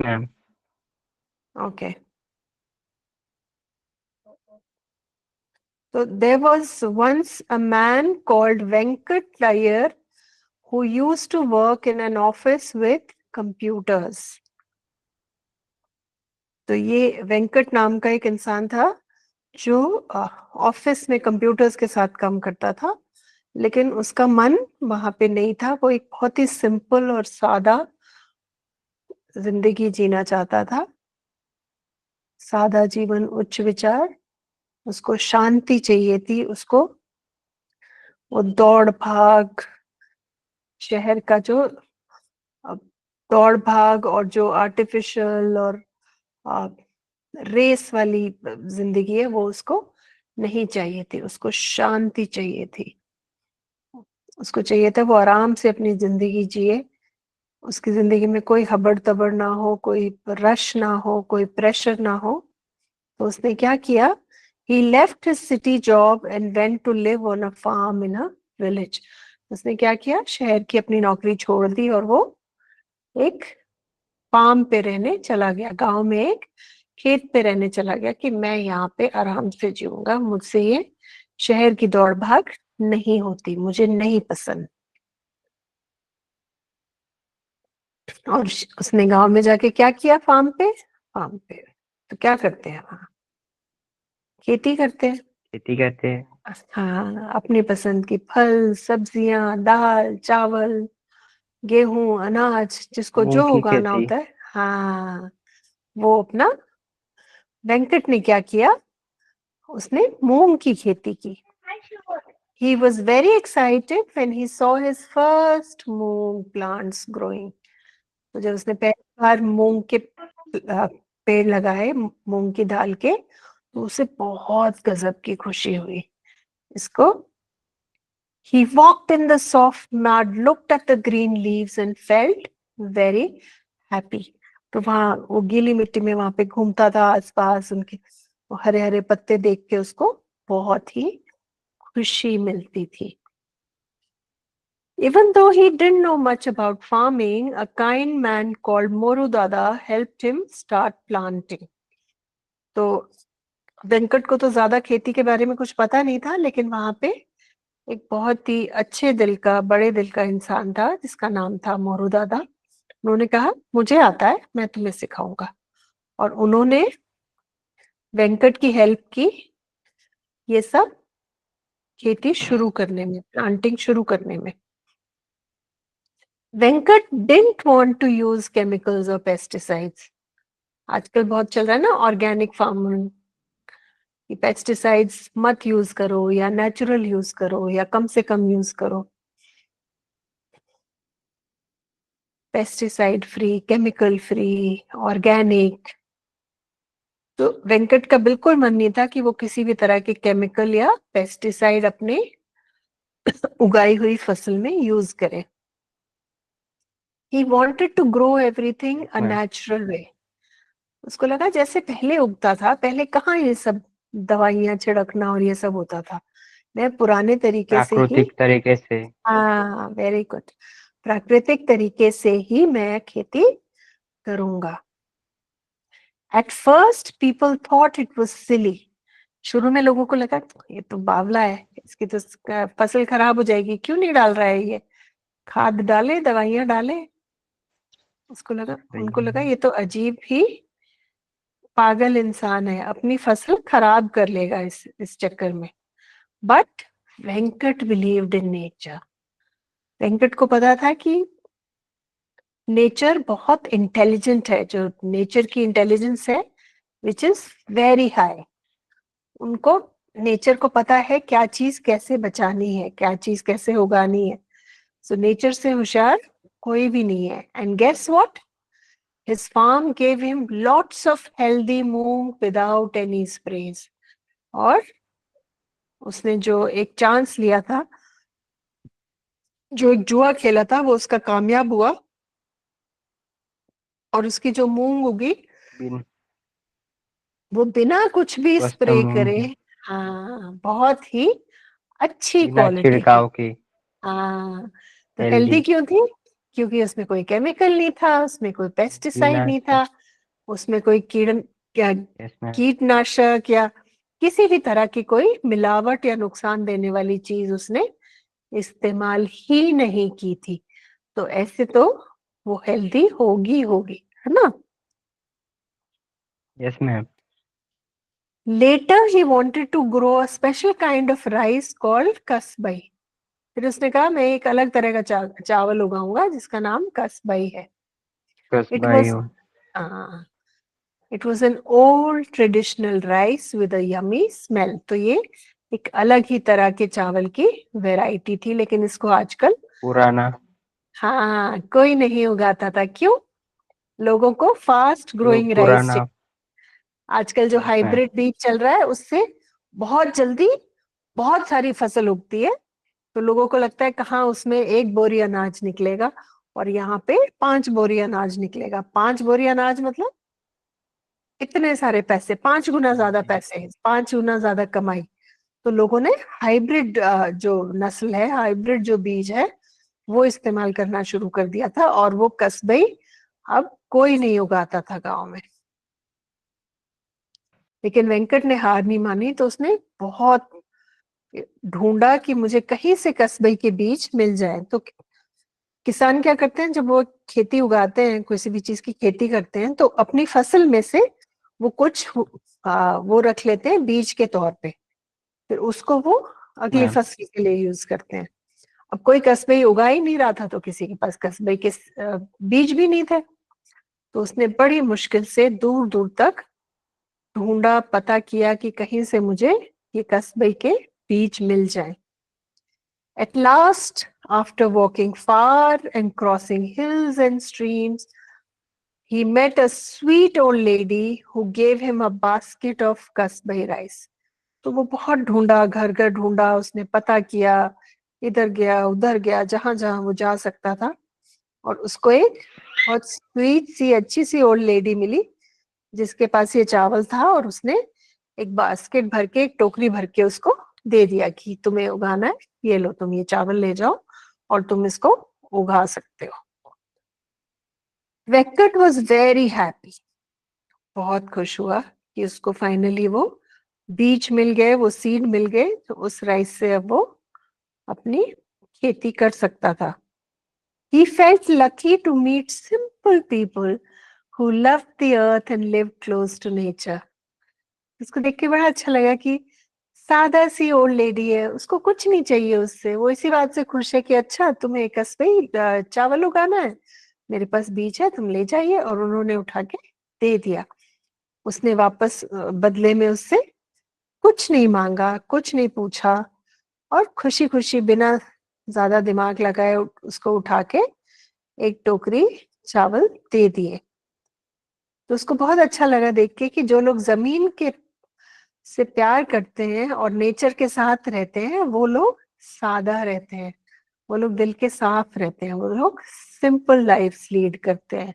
Ma'am. Okay, तो there was once a man called Venkat Iyer who used to work in an office with computers. तो ये वेंकट नाम का एक इंसान था जो ऑफिस में कंप्यूटर्स के साथ काम करता था, लेकिन उसका मन वहां पे नहीं था। वो एक बहुत ही सिंपल और सादा जिंदगी जीना चाहता था। सादा जीवन, उच्च विचार। उसको शांति चाहिए थी। उसको वो दौड़ भाग, शहर का जो दौड़ भाग और जो आर्टिफिशियल और रेस वाली जिंदगी है, वो उसको नहीं चाहिए थी। उसको शांति चाहिए थी। उसको चाहिए था वो आराम से अपनी जिंदगी जिए। उसकी जिंदगी में कोई हबड़ तबड़ ना हो, कोई रश ना हो, कोई प्रेशर ना हो। तो उसने क्या किया? He left his city job and went to live on a farm in a village. उसने क्या किया? शहर की अपनी नौकरी छोड़ दी और वो एक फार्म पे रहने चला गया। गांव में एक खेत पे रहने चला गया कि मैं यहाँ पे आराम से जीऊंगा, मुझसे ये शहर की दौड़ भाग नहीं होती, मुझे नहीं पसंद। और उसने गांव में जाके क्या किया? फार्म पे, फार्म पे तो क्या करते हैं वहां? खेती करते हैं। खेती करते हैं। हाँ, अपनी पसंद की फल सब्जियां, दाल चावल, गेहूं अनाज, जिसको मूंग जो की उगाना खेती। होता है। हाँ, वो अपना वेंकट ने क्या किया? उसने मूंग की खेती की। He was very excited when he saw his first moong plants growing. तो जब उसने पहली बार मूंग के पेड़ लगाए, मूंग की दाल के, तो उसे बहुत गजब की खुशी हुई। इसको He walked in the soft mud, looked at the green leaves and felt very happy. तो वहां वो गीली मिट्टी में वहां पे घूमता था आसपास, उनके हरे हरे पत्ते देख के उसको बहुत ही खुशी मिलती थी। Even though he didn't know much about farming, a kind man called Moru Dada helped him start planting. तो वेंकट को तो ज्यादा खेती के बारे में कुछ पता नहीं था, लेकिन वहां पे एक बहुत ही अच्छे दिल का, बड़े दिल का इंसान था जिसका नाम था मोरू दादा। उन्होंने कहा मुझे आता है, मैं तुम्हें सिखाऊंगा। और उन्होंने वेंकट की हेल्प की ये सब खेती शुरू करने में, प्लांटिंग शुरू करने में। Venkat didn't want to use chemicals और पेस्टिसाइड्स। आजकल बहुत चल रहा है ना ऑर्गेनिक फार्मिंग, कि पेस्टिसाइड्स मत यूज करो या नेचुरल यूज करो या कम से कम यूज करो। Pesticide free, chemical free, organic. तो वेंकट का बिल्कुल मन नहीं था कि वो किसी भी तरह के केमिकल या पेस्टिसाइड अपने उगाई हुई फसल में यूज करे। He wanted to grow everything a ma'am, natural way. उसको लगा जैसे पहले उगता था, पहले कहाँ ये सब दवाइयां छिड़कना और ये सब होता था। मैं पुराने तरीके से ही, प्राकृतिक तरीके से। हाँ वेरी गुड, प्राकृतिक तरीके से ही मैं खेती करूंगा। At first people thought it was silly. शुरू में लोगों को लगा ये तो बावला है, इसकी तो फसल खराब हो जाएगी, क्यों नहीं डाल रहा है ये, खाद डाले, दवाइयां डाले। उसको लगा, सही उनको लगा है। ये तो अजीब ही पागल इंसान है, अपनी फसल खराब कर लेगा इस चक्कर में। But Venkat believed in nature. Venkat को पता था कि नेचर बहुत इंटेलिजेंट है, जो नेचर की इंटेलिजेंस है विच इज वेरी हाई। उनको नेचर को पता है क्या चीज कैसे बचानी है, क्या चीज कैसे उगानी है। सो नेचर से होशियार कोई भी नहीं है। And guess what, his farm gave him lots of healthy moong without any sprays. और उसने जो एक चांस लिया था, जो एक जुआ खेला था, वो उसका कामयाब हुआ। और उसकी जो मूंग उगी, बिन वो बिना कुछ भी स्वस्थ स्प्रे करे, मूंग। हाँ बहुत ही अच्छी बिना क्वालिटी की। छिड़काव के। हाँ, तो हेल्दी। हेल्दी क्यों थी? क्योंकि उसमें कोई केमिकल नहीं था, उसमें कोई पेस्टिसाइड नहीं कीटनाशक। था, उसमें कोई क्या यस मैम। कीटनाशक या किसी भी तरह की कोई मिलावट या नुकसान देने वाली चीज उसने इस्तेमाल ही नहीं की थी। तो ऐसे तो वो हेल्दी होगी होगी, है ना। Yes ma'am. Later he wanted to grow a special kind of rice called kasbai. फिर उसने कहा मैं एक अलग तरह का चावल उगाऊंगा जिसका नाम कसबाई है। It कसबाई was हो। uh, it was an old traditional rice with a yummy smell. तो ये एक अलग ही तरह के चावल की वैरायटी थी, लेकिन इसको आजकल पुराना। हाँ कोई नहीं उगाता था। क्यों? लोगों को फास्ट जो ग्रोइंग राइस पुराना। चाहिए। आजकल जो यस मैम। हाइब्रिड बीज चल रहा है उससे बहुत जल्दी बहुत सारी फसल उगती है। तो लोगों को लगता है कहाँ उसमें एक बोरी अनाज निकलेगा, और यहाँ पे 5 बोरी अनाज निकलेगा। 5 बोरी अनाज मतलब इतने सारे पैसे, 5 गुना ज्यादा पैसे, 5 गुना ज्यादा कमाई। तो लोगों ने हाइब्रिड जो नस्ल है, हाइब्रिड जो बीज है, वो इस्तेमाल करना शुरू कर दिया था, और वो कस्बई अब कोई नहीं उगाता था गांव में। लेकिन वेंकट ने हार नहीं मानी, तो उसने बहुत ढूंढा कि मुझे कहीं से कस्बई के बीज मिल जाए। तो किसान क्या करते हैं, जब वो खेती उगाते हैं, किसी भी चीज की खेती करते हैं, तो अपनी फसल में से वो कुछ वो रख लेते हैं बीज के तौर पे, फिर उसको वो अगली मैम। फसल के लिए यूज करते हैं। अब कोई कस्बई उगा ही नहीं रहा था, तो किसी के पास कस्बई के बीज भी नहीं थे। तो उसने बड़ी मुश्किल से दूर दूर तक ढूंढा, पता किया कि कहीं से मुझे ये कस्बई के बीज मिल जाए। At last, after walking far and crossing hills and streams, he met a sweet old lady who gave him a basket of kasbai rice. तो वो बहुत ढूंढा, घर घर ढूंढा, उसने पता किया, इधर गया उधर गया, जहां जहां वो जा सकता था, और उसको एक बहुत स्वीट सी अच्छी सी ओल्ड लेडी मिली जिसके पास ये चावल था, और उसने एक बास्केट भर के, एक टोकरी भर के उसको दे दिया कि तुम्हें उगाना है, ये लो तुम ये चावल ले जाओ और तुम इसको उगा सकते हो। वेंकट वॉज वेरी हैप्पी, बहुत खुश हुआ कि उसको फाइनली वो बीज मिल गए, वो सीड मिल गए, तो उस राइस से अब वो अपनी खेती कर सकता था। He felt lucky to meet simple people who loved the earth and lived close to nature. उसको देख के बड़ा अच्छा लगा कि सादा सी ओल्ड लेडी है, उसको कुछ नहीं चाहिए उससे, वो इसी बात से खुश है कि अच्छा तुम्हें कस्बई चावल उगाना है, मेरे पास बीज है, तुम ले जाइए। और उन्होंने उठा के दे दिया। उसने वापस बदले में उससे कुछ नहीं मांगा, कुछ नहीं पूछा, और खुशी खुशी बिना ज्यादा दिमाग लगाए उसको उठा के एक टोकरी चावल दे दिए। तो उसको बहुत अच्छा लगा देख के कि जो लोग जमीन के से प्यार करते हैं और नेचर के साथ रहते हैं, वो लोग सादा रहते हैं, वो लोग दिल के साफ रहते हैं, वो लोग सिंपल लाइफ लीड करते हैं।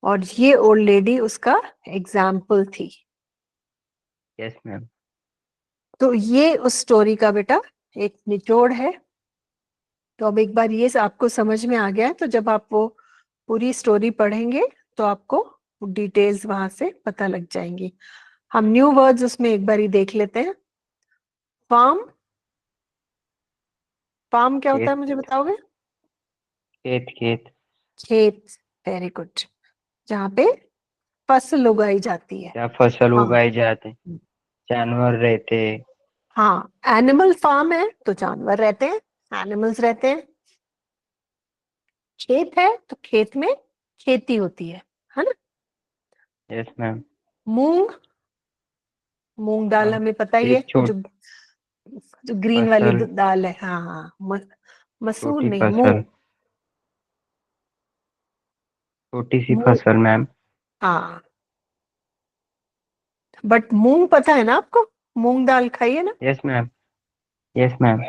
और ये ओल्ड लेडी उसका एग्जाम्पल थी। Yes ma'am. तो ये उस स्टोरी का बेटा एक निचोड़ है। तो अब एक बार ये आपको समझ में आ गया है, तो जब आप वो पूरी स्टोरी पढ़ेंगे तो आपको डिटेल्स वहां से पता लग जाएंगी। हम न्यू वर्ड्स उसमें एक बार ही देख लेते हैं। फार्म, फार्म क्या होता खेत। है मुझे बताओगे? खेत खेत। खेत, वेरी गुड, जहाँ पे फसल उगाई जाती है। क्या फसल हाँ, उगाई जाते, जानवर रहते। हाँ, एनिमल फार्म है तो जानवर रहते हैं, एनिमल्स रहते हैं। खेत है तो खेत में खेती होती है ना। Yes ma'am. मूंग, मूंग दाल हमें पता ही है, एक छोट जो जो ग्रीन वाली फसल। दाल है। हाँ हाँ, मसूर छोटी नहीं, मूंग। फसल। छोटी सी मूंग, फसल मैम। हाँ, बट मूंग पता है ना आपको, मूंग दाल खाई है ना। Yes ma'am. Yes ma'am.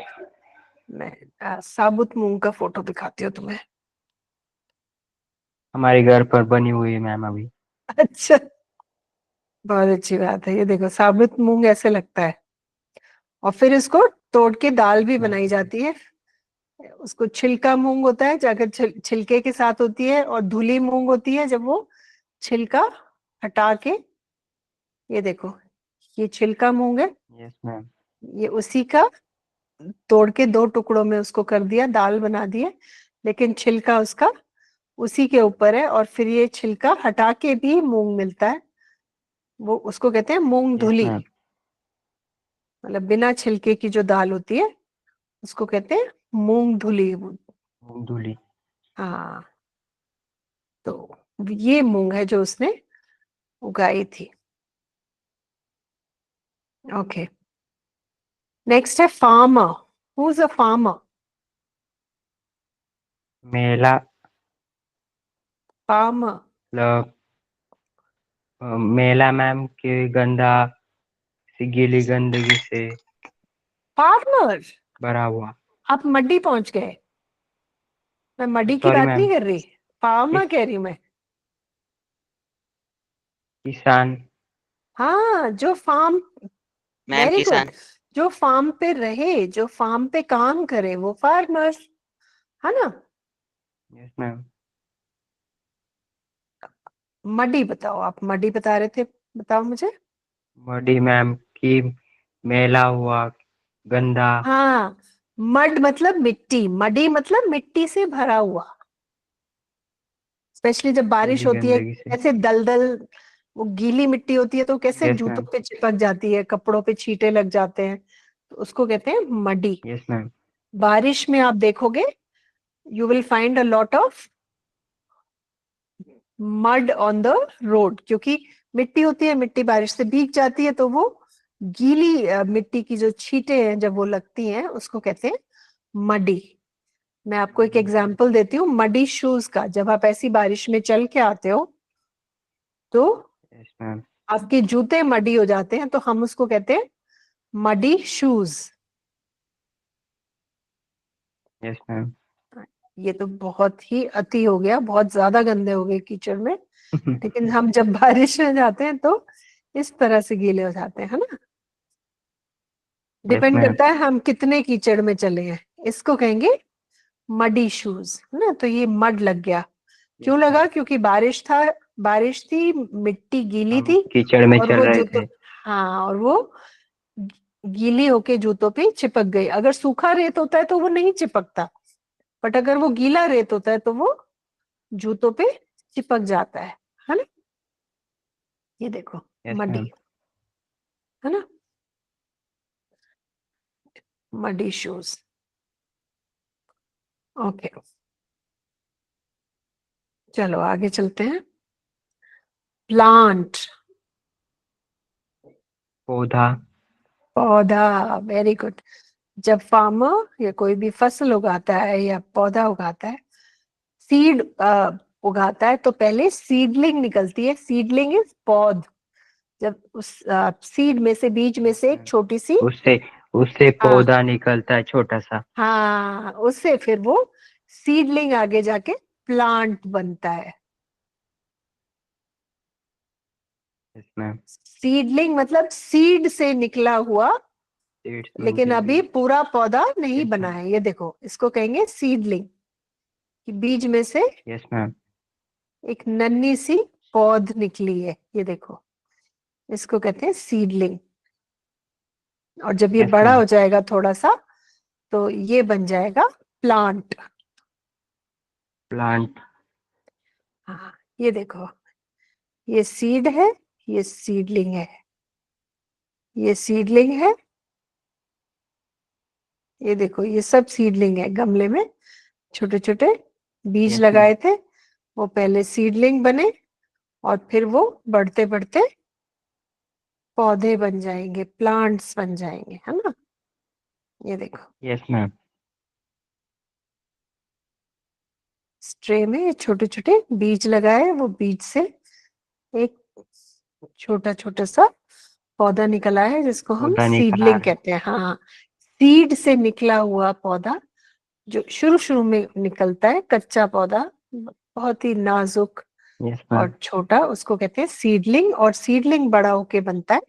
मैं साबुत मूंग का फोटो दिखाती हूँ तुम्हें। हमारे घर पर बनी हुई है मैम अभी। अच्छा, बहुत अच्छी बात है। ये देखो साबुत मूंग ऐसे लगता है, और फिर इसको तोड़ के दाल भी मैम। बनाई जाती है। उसको छिलका मूंग होता है, अगर छिलके के साथ होती है, और धुली मूंग होती है जब वो छिलका हटा के, ये देखो ये छिलका मूंग है, यस मैम। ये उसी का तोड़ के दो टुकड़ों में उसको कर दिया, दाल बना दिए, लेकिन छिलका उसका उसी के ऊपर है। और फिर ये छिलका हटा के भी मूंग मिलता है, वो उसको कहते हैं मूंग यस धुली, मैम। मतलब बिना छिलके की जो दाल होती है उसको कहते हैं मूंग धुली। मूंग धुली। हाँ, तो ये मूंग है जो उसने उगाई थी। ओके, नेक्स्ट है farmer. Who is a farmer? Mela, farmer, मतलब मेला मैम के गंदा सी गीली गंदगी से फार्मर। भरा हुआ। आप मड्डी पहुंच गए, मैं मड्डी की सॉरी बात नहीं मैम। कर रही, फार्मर किस कह रही हूँ मैं। किसान। हाँ, जो फार्म, मैम वेरी गुड, किसान। जो फार्म पे रहे, जो फार्म पे काम करे, वो फार्मर है ना। Yes ma'am. मड्डी बताओ, आप मड्डी बता रहे थे, बताओ मुझे। मडी मैम की मेला हुआ गंदा हाँ, मड मतलब मिट्टी, मडी मतलब मिट्टी से भरा हुआ, स्पेशली जब बारिश गीली होती है, गंदगी से। ऐसे दलदल, वो गीली मिट्टी होती है तो कैसे यस जूतों मैम। पे चिपक जाती है, कपड़ों पे छींटे लग जाते हैं, तो उसको कहते हैं मडी। Yes ma'am. बारिश में आप देखोगे, you will find a lot of mud on the road, क्योंकि मिट्टी होती है, मिट्टी बारिश से भीग जाती है, तो वो गीली मिट्टी की जो छींटे हैं जब वो लगती हैं उसको कहते हैं मडी। मैं आपको एक एग्जांपल देती हूँ मडी शूज का। जब आप ऐसी बारिश में चल के आते हो तो यस मैम। आपके जूते मडी हो जाते हैं, तो हम उसको कहते हैं मडी शूज। Yes ma'am. ये तो बहुत ही अति हो गया, बहुत ज्यादा गंदे हो गए कीचड़ में, लेकिन हम जब बारिश में जाते हैं तो इस तरह से गीले हो जाते हैं, है ना। Yes depend ma'am. करता है हम कितने कीचड़ में चले हैं, इसको कहेंगे मडी शूज, है ना। तो ये मड लग गया, यस क्यों लगा? मैम। क्योंकि बारिश था, बारिश थी, मिट्टी गीली हम थी, कीचड़ में और चल वो रहे जूतों, थे। हाँ, और वो गीली होके जूतों पे चिपक गई। अगर सूखा रेत होता है तो वो नहीं चिपकता, बट अगर वो गीला रेत होता है तो वो जूतों पे चिपक जाता है ना। ये देखो यस मडी, मैम। है ना, मडी शूज। ओके, चलो आगे चलते हैं। प्लांट, पौधा। पौधा, वेरी गुड। जब फार्मर या कोई भी फसल उगाता है या पौधा उगाता है, सीड उगाता है, तो पहले सीडलिंग निकलती है। सीडलिंग इज पौध। जब उस सीड में से, बीज में यस से एक मैम। छोटी सी, उससे उससे हाँ पौधा निकलता है छोटा सा। हाँ, उससे फिर वो सीडलिंग आगे जाके प्लांट बनता है। Yes ma'am. सीडलिंग मतलब सीड से निकला हुआ, सीड्स लेकिन मतलब अभी बीज। पूरा पौधा नहीं यस बना मैम। है। ये देखो, इसको कहेंगे सीडलिंग, कि बीज में से यस मैम। एक नन्ही सी पौध निकली है, ये देखो, इसको कहते हैं सीडलिंग। और जब ये यस बड़ा मैम। हो जाएगा थोड़ा सा, तो ये बन जाएगा प्लांट। प्लांट। हाँ, ये देखो, ये सीड है, ये सीडलिंग है, ये सीडलिंग है, ये देखो, ये सब सीडलिंग है। गमले में छोटे छोटे बीज यस मैम। लगाए थे, वो पहले सीडलिंग बने, और फिर वो बढ़ते बढ़ते पौधे बन जाएंगे, प्लांट्स बन जाएंगे, है ना। ये देखो, यस मैम। स्ट्रे में ये छोटे छोटे बीज लगाए, वो बीज से एक छोटा छोटा सा पौधा निकला है, जिसको हम पौधा निकल आ सीडलिंग रहा कहते हैं। हाँ, सीड से निकला हुआ पौधा, जो शुरू शुरू में निकलता है, कच्चा पौधा, बहुत ही नाजुक है। Yes ma'am. और छोटा, उसको कहते हैं सीडलिंग। और सीडलिंग बड़ा होके बनता है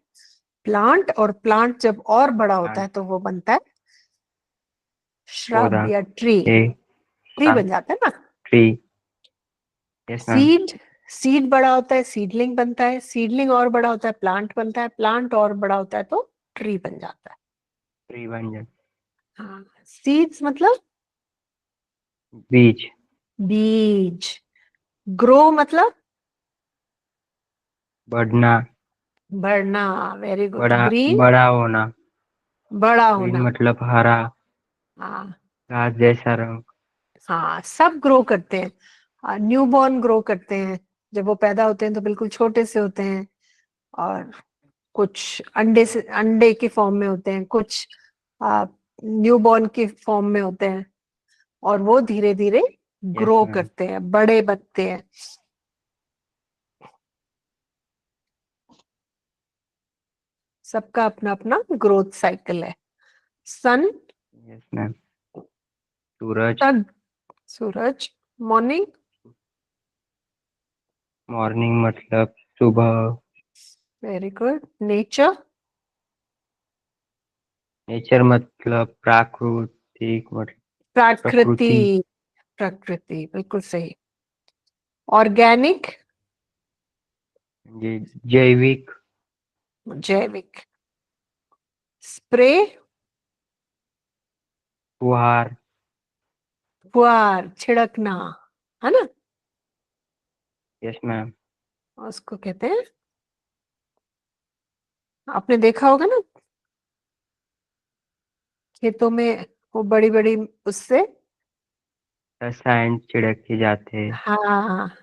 प्लांट, और प्लांट जब और बड़ा होता है प्लांट। तो वो बनता है श्रब पौधा। या ट्री, ए ट्री बन जाता है ना। Tree. Yes ma'am. Seed, seed बड़ा होता है सीडलिंग बनता है, सीडलिंग और बड़ा होता है प्लांट बनता है, प्लांट और बड़ा होता है तो ट्री बन जाता है। ट्री बन जाए। हाँ, सीड्स मतलब बीज। बीज। ग्रो मतलब बढ़ना। बढ़ना। Very good. बड़ा। ग्रीन बड़ा होना। बड़ा ग्रीन होना। मतलब हरा। हाँ घास जैसा रंग। हाँ, सब ग्रो करते हैं। न्यू बॉर्न ग्रो करते हैं, जब वो पैदा होते हैं तो बिल्कुल छोटे से होते हैं, और कुछ अंडे से, अंडे के फॉर्म में होते हैं, कुछ न्यू बॉर्न के फॉर्म में होते हैं, और वो धीरे धीरे यस ग्रो मैम। करते हैं, बड़े बनते हैं। सबका अपना अपना ग्रोथ साइकिल है। सन, यस मैम। सूरज। सन, सूरज। मॉर्निंग, मॉर्निंग मतलब सुबह। Very good. नेचर, नेचर मतलब प्राकृतिक मतलब प्रकृति, प्रकृति। प्रकृति बिल्कुल सही। ऑर्गेनिक, जैविक। जैविक। स्प्रे, फुहार। फुहार, छिड़कना, है ना, यस मैम। उसको कहते हैं। आपने देखा होगा ना खेतों में, वो बड़ी बड़ी उससे, रसायन छिड़के जाते हैं। हाँ,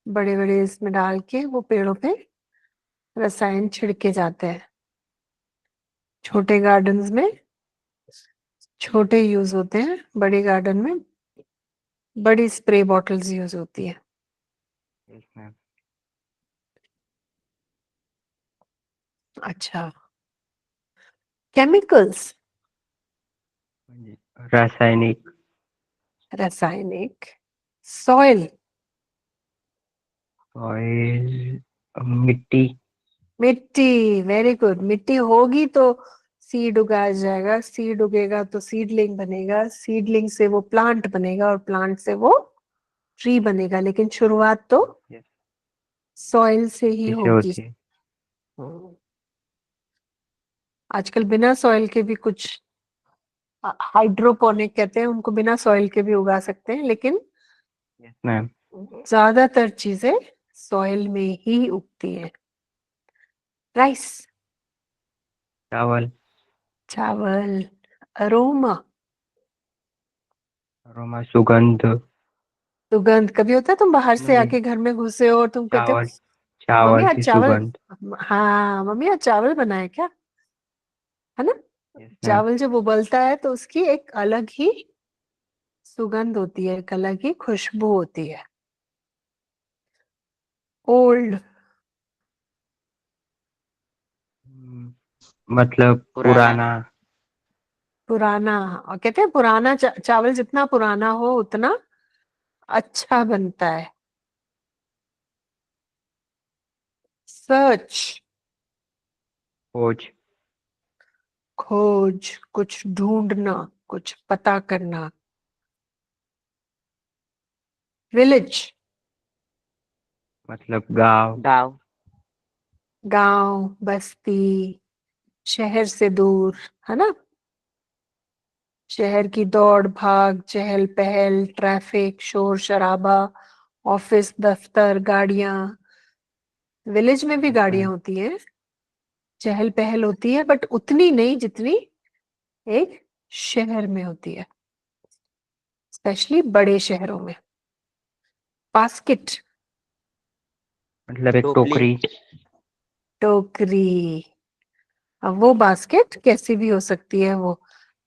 बड़े बड़े इसमें डाल के वो पेड़ों पे रसायन छिड़के जाते हैं। छोटे गार्डन्स में छोटे यूज होते हैं, बड़े गार्डन में बड़ी स्प्रे बॉटल्स यूज होती है। Yes ma'am. अच्छा, केमिकल्स, रासायनिक। रासायनिक। Soil, oil. मिट्टी। मिट्टी, वेरी गुड। मिट्टी होगी तो सीड उगाया जाएगा, सीड उगेगा तो सीडलिंग बनेगा, सीडलिंग से वो प्लांट बनेगा, और प्लांट से वो ट्री बनेगा, लेकिन शुरुआत तो यस। सॉइल से ही मिट्टी से होगी। होती है। हम्म, आजकल बिना सॉइल के भी कुछ हाइड्रोपोनिक कहते हैं उनको, बिना सॉइल के भी उगा सकते हैं, लेकिन यस मैम। ज्यादातर चीजें सॉइल में ही उगती हैं। राइस, चावल। चावल। अरोमा, अरोमा सुगंध। सुगंध। कभी होता है तुम बाहर से नहीं। आके घर में घुसे हो और तुम कहते हो चावल। मम्मी चावल आज की चावल, सुगंध। हाँ मम्मी आज चावल बनाए क्या, है ना। Yes ma'am. चावल जब उबलता है तो उसकी एक अलग ही सुगंध होती है, एक अलग ही खुशबू होती है। ओल्ड, मतलब पुराना। पुराना। पुराना। और कहते हैं पुराना चावल जितना पुराना हो उतना अच्छा बनता है। सर्च, खोज। खोज, कुछ ढूंढना, कुछ पता करना। विलेज, मतलब गांव। गाँव। गांव, बस्ती, शहर से दूर, है ना। शहर की दौड़ भाग, चहल पहल, ट्रैफिक, शोर शराबा, ऑफिस दफ्तर, गाड़ियां। विलेज में भी यस गाड़ियां मैम। होती हैं, चहल पहल होती है, बट उतनी नहीं जितनी एक शहर में होती है, स्पेशली बड़े शहरों में। बास्केट, मतलब एक टोपली। टोकरी। टोकरी। अब वो बास्केट कैसी भी हो सकती है, वो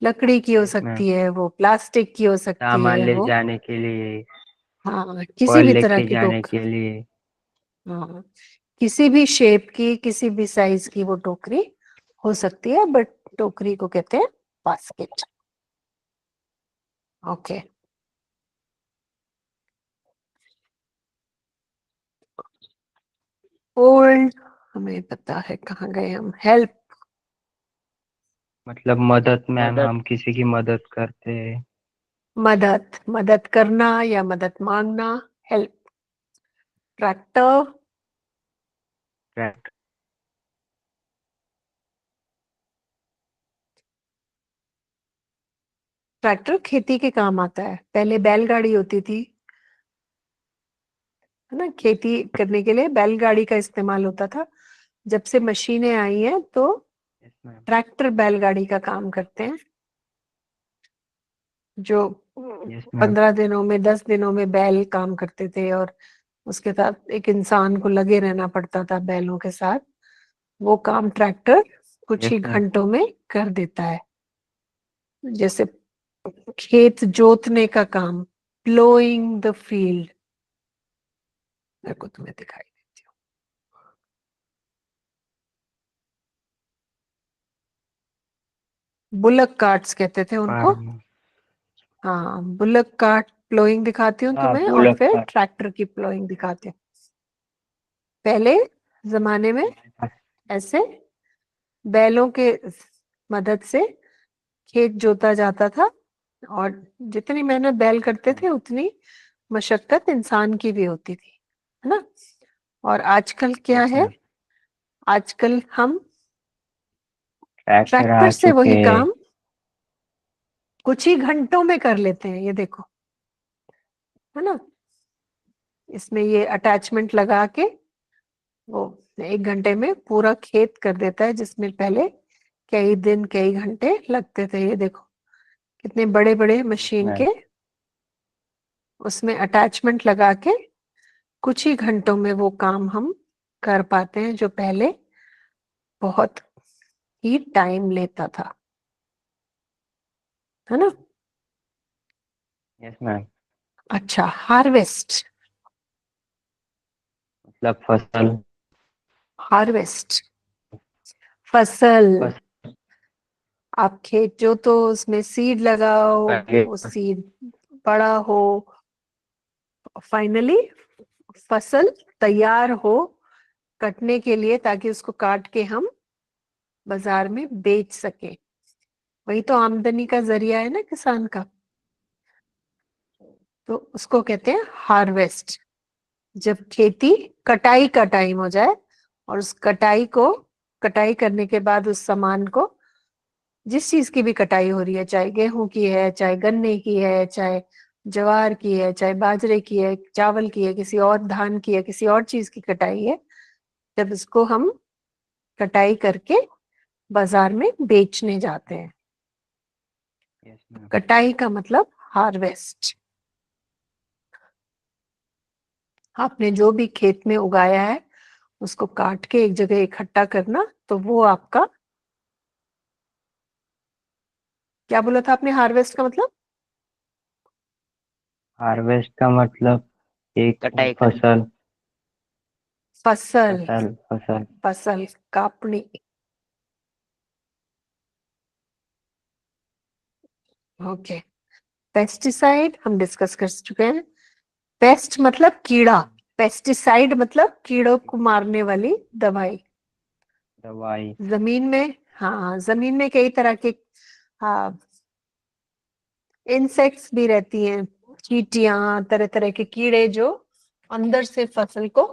लकड़ी की हो यस मैम। सकती है, वो प्लास्टिक की हो सकती सामान है, ले वो, जाने के लिए। हाँ किसी फल भी तरह लेके की जाने के लिए। हाँ, किसी भी शेप की, किसी भी साइज की वो टोकरी हो सकती है, बट टोकरी को कहते हैं बास्केट। ओके, ओल्ड हमें पता है, कहाँ गए हम। हेल्प, मतलब मदद मैम, मदद। हम किसी की मदद करते हैं। मदद, मदद करना या मदद मांगना, हेल्प। Tractor, tractor. ट्रैक्टर खेती के काम आता है। पहले बैलगाड़ी होती थी, है ना, खेती करने के लिए बैलगाड़ी का इस्तेमाल होता था। जब से मशीनें आई हैं तो यस मैम। ट्रैक्टर बैलगाड़ी का काम करते हैं, जो यस मैम। 15 दिनों में 10 दिनों में बैल काम करते थे, और उसके साथ एक इंसान को लगे रहना पड़ता था बैलों के साथ। वो काम ट्रैक्टर कुछ यस ही मैम। घंटों में कर देता है। जैसे खेत जोतने का काम, प्लोइंग द फील्ड। मेरे को तुम्हें दिखाई देती हूँ। बुलक कार्ट्स कहते थे उनको। फार्म। हाँ, बुलक कार्ट प्लोइंग दिखाती हूँ हाँ, तुम्हें, और बुलक फिर कार्ट। ट्रैक्टर की प्लोइंग दिखाती हूँ। पहले जमाने में ऐसे बैलों के मदद से खेत जोता जाता था, और जितनी मेहनत बैल करते थे उतनी मशक्कत इंसान की भी होती थी, है ना। और आजकल क्या यस है, मैम। आजकल हम ट्रैक्टर ट्रैक्टर आ से चुके वही हैं। काम कुछ ही घंटों में कर लेते हैं। ये देखो, है ना, इसमें ये अटैचमेंट लगा के वो 1 घंटे में पूरा खेत कर देता है, जिसमें पहले कई दिन कई घंटे लगते थे। ये देखो कितने बड़े बड़े मशीन मैम। के उसमें अटैचमेंट लगा के कुछ ही घंटों में वो काम हम कर पाते हैं, जो पहले बहुत ही टाइम लेता था, है ना। Yes ma'am. अच्छा, हार्वेस्ट। मतलब फसल। हार्वेस्ट, फसल। फसल। आप खेत जो तो उसमें सीड लगाओ, पहले। वो सीड बड़ा हो, फाइनली फसल तैयार हो कटने के लिए, ताकि उसको काट के हम बाजार में बेच सके। वही तो आमदनी का जरिया है ना किसान का। तो उसको कहते हैं हार्वेस्ट। जब खेती कटाई का टाइम हो जाए, और उस कटाई करने के बाद उस सामान को, जिस चीज की भी कटाई हो रही है, चाहे गेहूं की है, चाहे गन्ने की है, चाहे ज्वार की है, चाहे बाजरे की है, चावल की है, किसी और धान की है, किसी और चीज की कटाई है, जब इसको हम कटाई करके बाजार में बेचने जाते हैं। Yes ma'am. कटाई का मतलब हार्वेस्ट। आपने जो भी खेत में उगाया है उसको काट के एक जगह इकट्ठा करना, तो वो आपका, क्या बोला था आपने हार्वेस्ट का मतलब? हार्वेस्ट का मतलब एक कटाई करना। फसल। फसल। फसल। फसल। फसल काटनी। ओके। पेस्टिसाइड हम डिस्कस कर चुके हैं। पेस्ट मतलब कीड़ा, पेस्टिसाइड मतलब कीड़ों को मारने वाली दवाई। दवाई। जमीन में, हाँ, जमीन में कई तरह के, हाँ, इंसेक्ट्स भी रहती हैं, चींटियां, तरह तरह के कीड़े जो अंदर से फसल को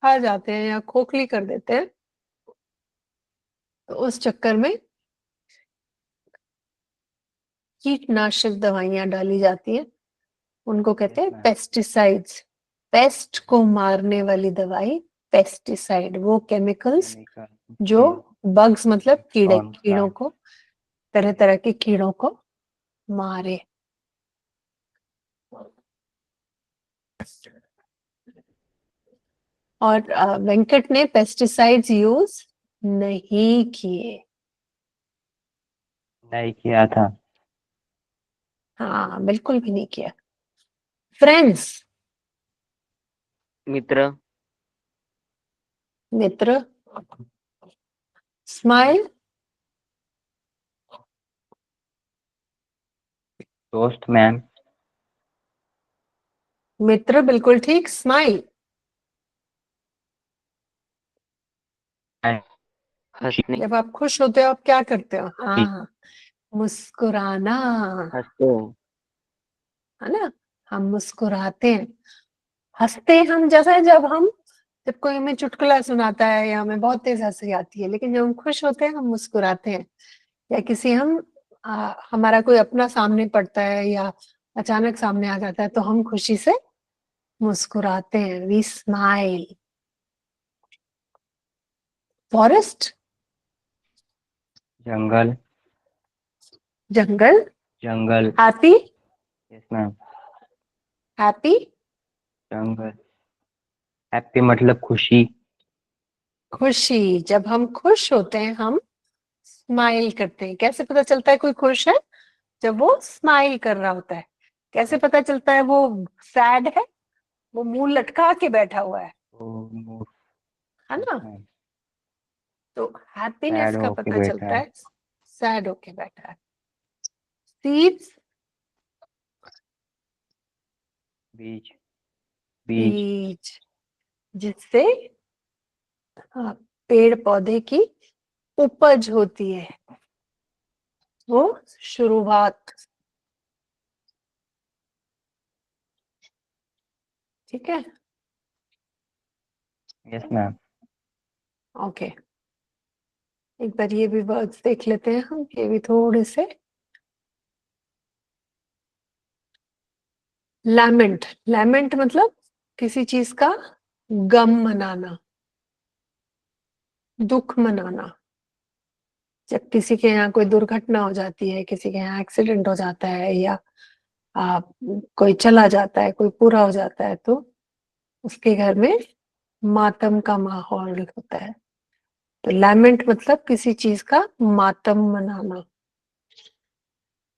खा जाते हैं या खोखली कर देते हैं। तो उस चक्कर में कीटनाशक दवाइयां डाली जाती हैं, उनको कहते यस हैं मैम। पेस्टिसाइड्स। पेस्ट को मारने वाली दवाई, पेस्टिसाइड, वो केमिकल्स केमिकल। जो जी। बग्स मतलब कीड़े, ऑन कीड़ों प्लांट। को, तरह तरह के कीड़ों को मारे। और वेंकट ने पेस्टिसाइड्स यूज नहीं किए। नहीं किया था। हाँ, बिल्कुल भी नहीं किया। फ्रेंड्स, मित्र। मित्र। स्माइल, दोस्त मैम। मित्र बिल्कुल ठीक। स्माइल, हंसने, जब आप खुश होते हो आप क्या करते हो? हाँ, मुस्कुराना, हंसते हैं। है ना। हम मुस्कुराते हैं, हंसते हैं हम, जैसा है जब कोई हमें चुटकुला सुनाता है या हमें बहुत तेज हंसी आती है, लेकिन जब हम खुश होते हैं हम मुस्कुराते हैं। या किसी हमारा कोई अपना सामने पड़ता है या अचानक सामने आ जाता है तो हम खुशी से मुस्कुराते हैं, we smile. Forest, jungle, jungle. Jungle. Happy, yes ma'am. Happy, jungle. Happy मतलब खुशी। खुशी। जब हम खुश होते हैं हम स्माइल करते हैं। कैसे पता चलता है कोई खुश है? जब वो स्माइल कर रहा होता है। कैसे पता चलता है वो सैड है? वो मुंह लटका के बैठा हुआ है यस ना। मैम। तो हैप्पीनेस सैड का होके पता बैठा चलता है। है सैड होके बैठा है। सीड्स, बीज, बीज। बीज, जिससे पेड़ पौधे की उपज होती है, वो शुरुआत। ठीक है, यस मैम। ओके। एक बार ये भी वर्ड्स देख लेते हैं हम, ये भी थोड़े से। लैमेंट, लैमेंट मतलब किसी चीज का गम मनाना, दुख मनाना। जब किसी के यहाँ कोई दुर्घटना हो जाती है, किसी के यहाँ एक्सीडेंट हो जाता है, या आ, कोई चला जाता है, कोई पूरा हो जाता है, तो उसके घर में मातम का माहौल होता है। तो लैमेंट मतलब किसी चीज का मातम मनाना।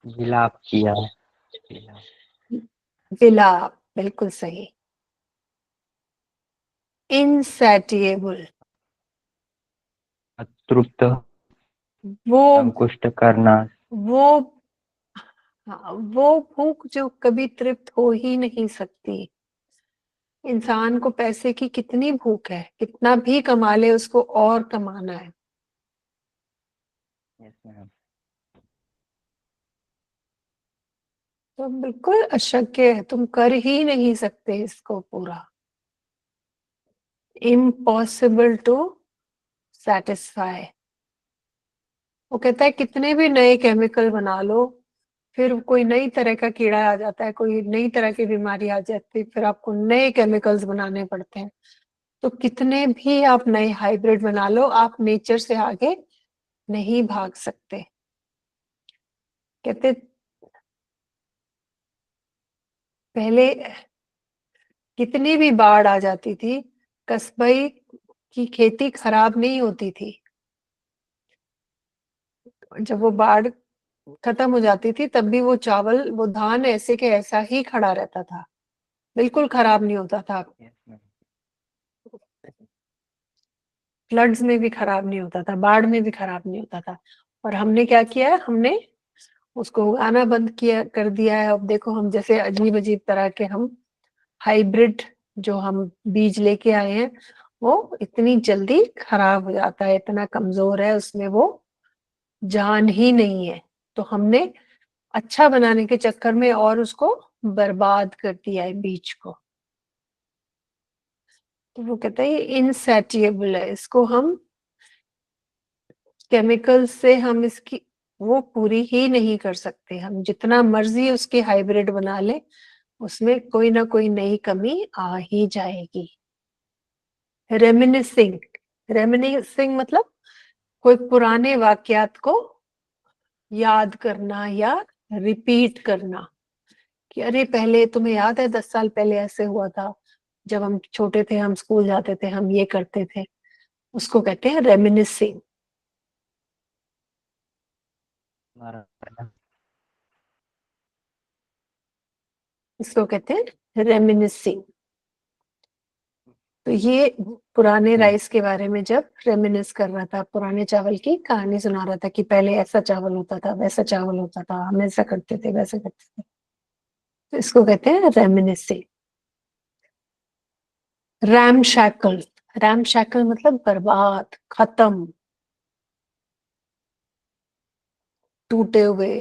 विलाप किया। विलाप। विलाप, बिल्कुल सही। इनसैटिएबल, अतृप्त। वो संकुष्ट करना। वो हाँ, वो भूख जो कभी तृप्त हो ही नहीं सकती। इंसान को पैसे की कितनी भूख है, कितना भी कमा ले उसको और कमाना है। Yes ma'am. तुम बिल्कुल अशक्य है, तुम कर ही नहीं सकते इसको पूरा। Impossible to satisfy. वो कहता है कितने भी नए केमिकल बना लो, फिर कोई नई तरह का कीड़ा आ जाता है, कोई नई तरह की बीमारी आ जाती है, फिर आपको नए केमिकल्स बनाने पड़ते हैं। तो कितने भी आप नए हाइब्रिड बना लो, आप नेचर से आगे नहीं भाग सकते। कहते पहले कितनी भी बाढ़ आ जाती थी, कस्बई की खेती खराब नहीं होती थी। जब वो बाढ़ खत्म हो जाती थी तब भी वो चावल, वो धान ऐसे के ऐसा ही खड़ा रहता था, बिल्कुल खराब नहीं होता था। Yes ma'am. फ्लड्स में भी खराब नहीं होता था, बाढ़ में भी खराब नहीं होता था। और हमने क्या किया है, हमने उसको उगाना बंद किया कर दिया है। अब देखो हम जैसे अजीब अजीब तरह के हम हाइब्रिड जो हम बीज लेके आए हैं, वो इतनी जल्दी खराब हो जाता है, इतना कमजोर है, उसमें वो जान ही नहीं है। तो हमने अच्छा बनाने के चक्कर में और उसको बर्बाद कर दिया है बीज को। तो वो कहता है इनसैटिएबल है, इसको हम केमिकल से हम इसकी वो पूरी ही नहीं कर सकते। हम जितना मर्जी उसकी हाइब्रिड बना ले, उसमें कोई ना कोई नई कमी आ ही जाएगी। रेमिनिसिंग, रेमिनिसिंग मतलब कोई पुराने वाक्यात को याद करना या रिपीट करना, कि अरे पहले तुम्हें याद है 10 साल पहले ऐसे हुआ था, जब हम छोटे थे, हम स्कूल जाते थे, हम ये करते थे। उसको कहते हैं रेमिनिसिंग। स्मरण। इसको कहते हैं रेमिनिसिंग। तो ये पुराने राइस के बारे में जब रेमिनिस कर रहा था, पुराने चावल की कहानी सुना रहा था कि पहले ऐसा चावल होता था, वैसा चावल होता था, हम ऐसा करते थे, वैसा करते थे। तो इसको कहते हैं reminiscing. RAM shackle, RAM shackle मतलब बर्बाद, खत्म। टूटे हुए।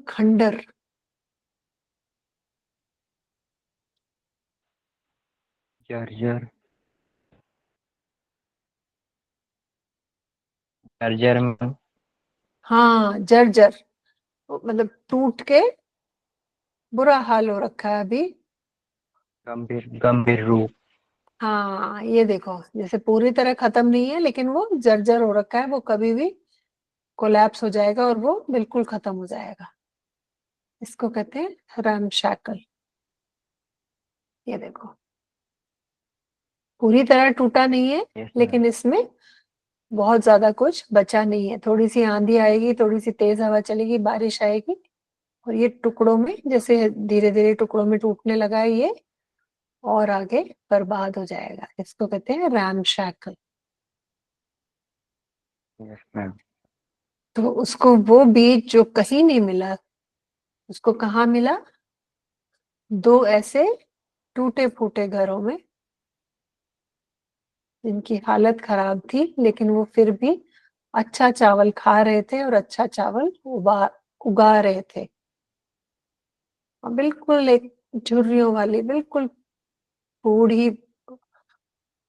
खंडर। जर्जर जर्जर मैम। हाँ, जर्जर मतलब टूट के बुरा हाल हो रखा है अभी। गंभीर गंभीर रूप। हाँ, ये देखो, जैसे पूरी तरह खत्म नहीं है लेकिन वो जर्जर हो रखा है, वो कभी भी कोलैप्स हो जाएगा और वो बिल्कुल खत्म हो जाएगा। इसको कहते हैं रैमशैकल। ये देखो, पूरी तरह टूटा नहीं है यस मैम। लेकिन इसमें बहुत ज्यादा कुछ बचा नहीं है। थोड़ी सी आंधी आएगी, थोड़ी सी तेज हवा चलेगी, बारिश आएगी और ये टुकड़ों में, जैसे धीरे धीरे टुकड़ों में टूटने लगा है ये, और आगे बर्बाद हो जाएगा। इसको कहते हैं रैमशैकल। Yes ma'am. तो उसको वो बीज जो कहीं नहीं मिला, उसको कहाँ मिला? दो ऐसे टूटे फूटे घरों में, जिनकी हालत खराब थी लेकिन वो फिर भी अच्छा चावल खा रहे थे और अच्छा चावल उगा रहे थे। और बिल्कुल एक झुर्रियों वाली, बिल्कुल बूढ़ी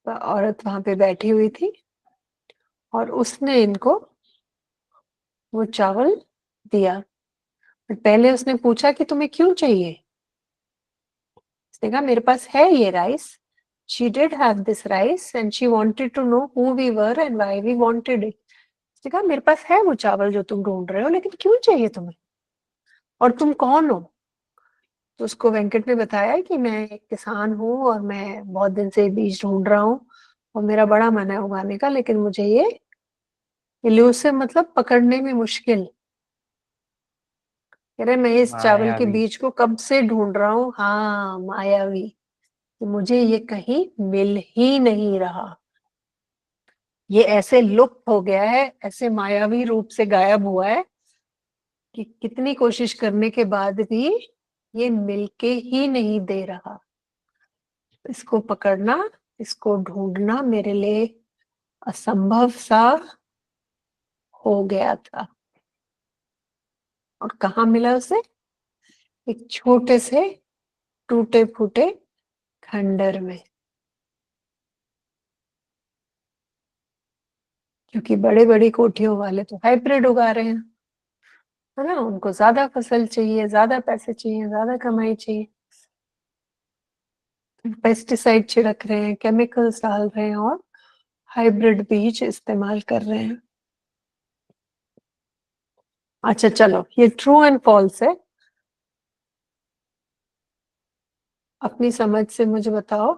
औरत वहां पे बैठी हुई थी और उसने इनको वो चावल दिया। बट पहले उसने पूछा कि तुम्हें क्यों चाहिए। उसने कहा मेरे पास है ये rice. She did have this rice and she wanted to know who we were and why we wanted it. उसने कहा मेरे पास है वो चावल जो तुम ढूंढ रहे हो, लेकिन क्यों चाहिए तुम्हें, और तुम कौन हो? तो उसको वेंकट ने बताया कि मैं एक किसान हूँ और मैं बहुत दिन से बीज ढूंढ रहा हूँ और मेरा बड़ा मन है उगाने का, लेकिन मुझे ये इल्यूसिव मतलब पकड़ने में मुश्किल। कह रहे मैं इस चावल के मायावी। बीज को कब से ढूंढ रहा हूँ। हाँ, मायावी, कि मुझे ये कहीं मिल ही नहीं रहा। ये ऐसे लुप्त हो गया है, ऐसे मायावी रूप से गायब हुआ है कि कितनी कोशिश करने के बाद भी ये मिलके ही नहीं दे रहा। इसको पकड़ना, इसको ढूंढना मेरे लिए असंभव सा हो गया था। और कहाँ मिला उसे? एक छोटे से टूटे फूटे खंडर में। क्योंकि बड़े बड़ी कोठियों वाले तो हाइब्रिड उगा रहे हैं, है ना, उनको ज्यादा फसल चाहिए, ज्यादा पैसे चाहिए, ज्यादा कमाई चाहिए। पेस्टिसाइड छिड़क रहे हैं, केमिकल्स डाल रहे हैं और हाइब्रिड बीज इस्तेमाल कर रहे हैं। अच्छा चलो, ये ट्रू एंड फॉल्स है। अपनी समझ से मुझे बताओ।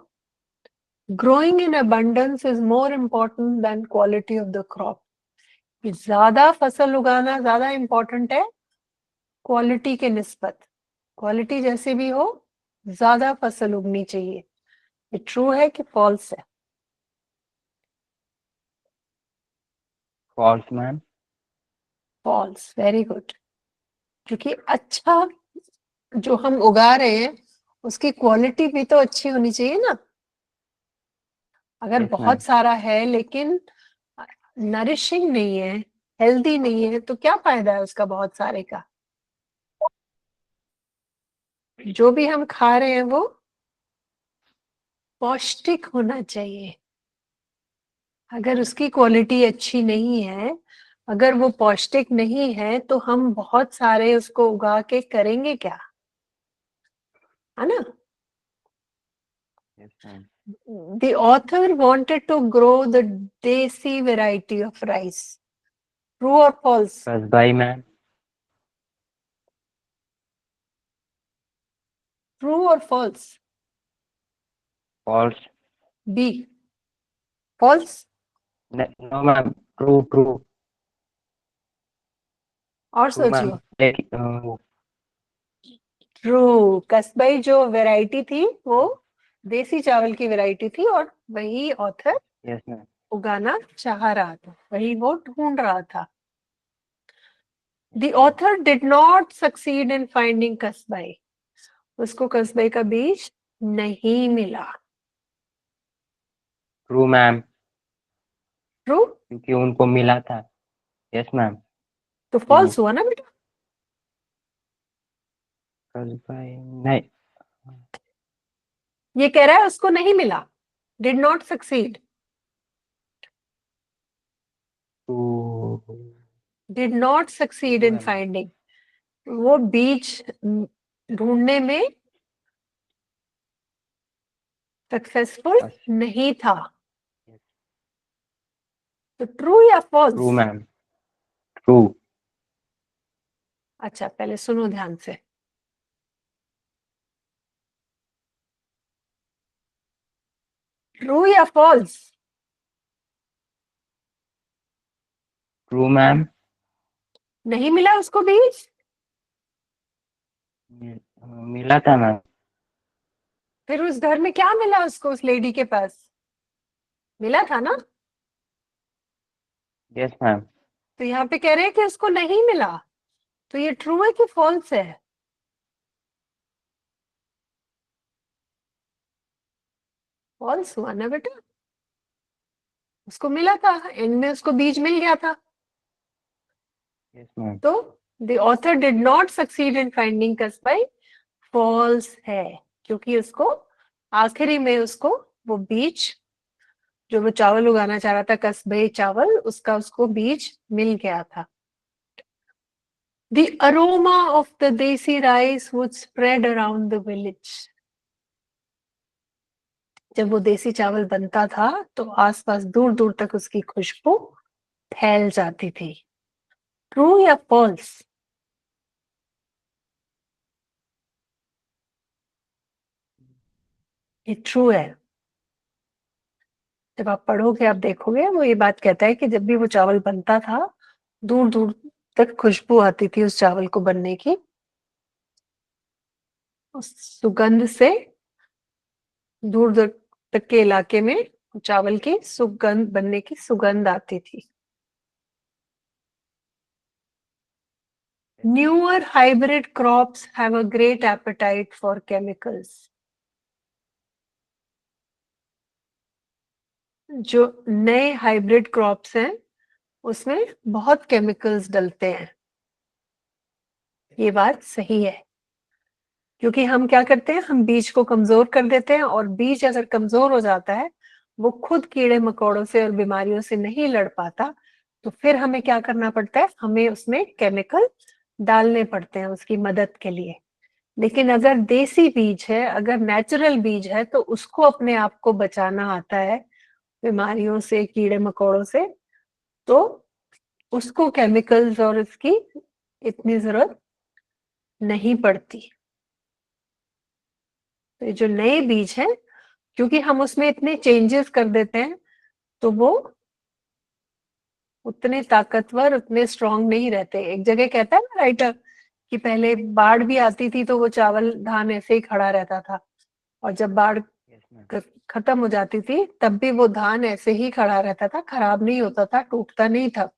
Growing in abundance is more important then quality of the crop. ज्यादा फसल उगाना ज्यादा इम्पोर्टेंट है क्वालिटी के निस्बत। क्वालिटी जैसे भी हो, ज्यादा फसल उगनी चाहिए। ये ट्रू है कि फॉल्स है? False ma'am. False, very good. क्योंकि अच्छा जो हम उगा रहे हैं उसकी क्वालिटी भी तो अच्छी होनी चाहिए ना। अगर यस मैम। बहुत सारा है लेकिन नरिशिंग नहीं है, हेल्दी नहीं है, तो क्या फायदा है उसका बहुत सारे का। जो भी हम खा रहे हैं वो पौष्टिक होना चाहिए। अगर उसकी क्वालिटी अच्छी नहीं है, अगर वो पौष्टिक नहीं है, तो हम बहुत सारे उसको उगा के करेंगे क्या, है ना। Yes ma'am. The author wanted to grow the desi variety of rice. True or false? Kasbai ma'am. True or false? False. B. False? No ma'am, true true. और ट्रू मैम। सोचियो। देखिए। ट्रू। कसबाई जो वैरायटी थी वो देसी चावल की वैरायटी थी और वही ऑथर यस मैम। उगाना चाह रहा था, वही वो ढूंढ रहा था। The author did not succeed in finding kasbai. उसको कस्बे का बीज नहीं मिला। True ma'am, true? क्योंकि उनको मिला था। Yes ma'am. तो फॉल्स हुआ ना बेटा। नहीं। ये कह रहा है उसको नहीं मिला, did not succeed. True. Did not succeed true in है मैम। फाइंडिंग, वो बीज ढूंढने में सक्सेसफुल नहीं था। तो ट्रू या ट्रू फॉल्स? मैम। ट्रू। अच्छा पहले सुनो ध्यान से। ट्रू या फॉल्स? True ma'am. नहीं मिला उसको बीज? मिला था मैम। फिर उस घर में क्या मिला उसको, उस लेडी के पास मिला था ना। Yes ma'am. तो यहाँ पे कह रहे हैं कि उसको नहीं मिला, तो ये ट्रू है कि फॉल्स है? फॉल्स हुआ ना बेटा, उसको मिला था, एंड में उसको बीज मिल गया था। Yes ma'am. तो the author did not succeed in finding Kasbai, false है, क्योंकि उसको आखिरी में उसको वो बीज, जो वो चावल उगाना चाह रहा था कस्बे चावल, उसका उसको बीज मिल गया था। The aroma of the desi rice would spread around the village. जब वो देसी चावल बनता था तो आसपास दूर दूर तक उसकी खुशबू फैल जाती थी। ट्रू या फॉल्स? ये ट्रू है। जब आप पढ़ोगे आप देखोगे वो ये बात कहता है कि जब भी वो चावल बनता था दूर दूर तक खुशबू आती थी उस चावल को बनने की, उस सुगंध से दूर दूर तक के इलाके में चावल की सुगंध बनने की सुगंध आती थी। Newer hybrid crops have a great appetite for chemicals. जो नए हाइब्रिड क्रॉप्स हैं उसमें बहुत केमिकल्स डलते हैं। ये बात सही है, क्योंकि हम क्या करते हैं, हम बीज को कमजोर कर देते हैं, और बीज अगर कमजोर हो जाता है वो खुद कीड़े मकोड़ों से और बीमारियों से नहीं लड़ पाता, तो फिर हमें क्या करना पड़ता है, हमें उसमें केमिकल डालने पड़ते हैं उसकी मदद के लिए। लेकिन अगर देसी बीज है, अगर नेचुरल बीज है, तो उसको अपने आप को बचाना आता है बीमारियों से, कीड़े मकोड़ों से, तो उसको केमिकल्स और इसकी इतनी जरूरत नहीं पड़ती। तो ये जो नए बीज है, क्योंकि हम उसमें इतने चेंजेस कर देते हैं, तो वो उतने ताकतवर, उतने स्ट्रांग नहीं रहते। एक जगह कहता है ना राइटर कि पहले बाढ़ भी आती थी तो वो चावल धान ऐसे ही खड़ा रहता था, और जब बाढ़ यस मैम। खत्म हो जाती थी तब भी वो धान ऐसे ही खड़ा रहता था, खराब नहीं होता था, टूटता नहीं था,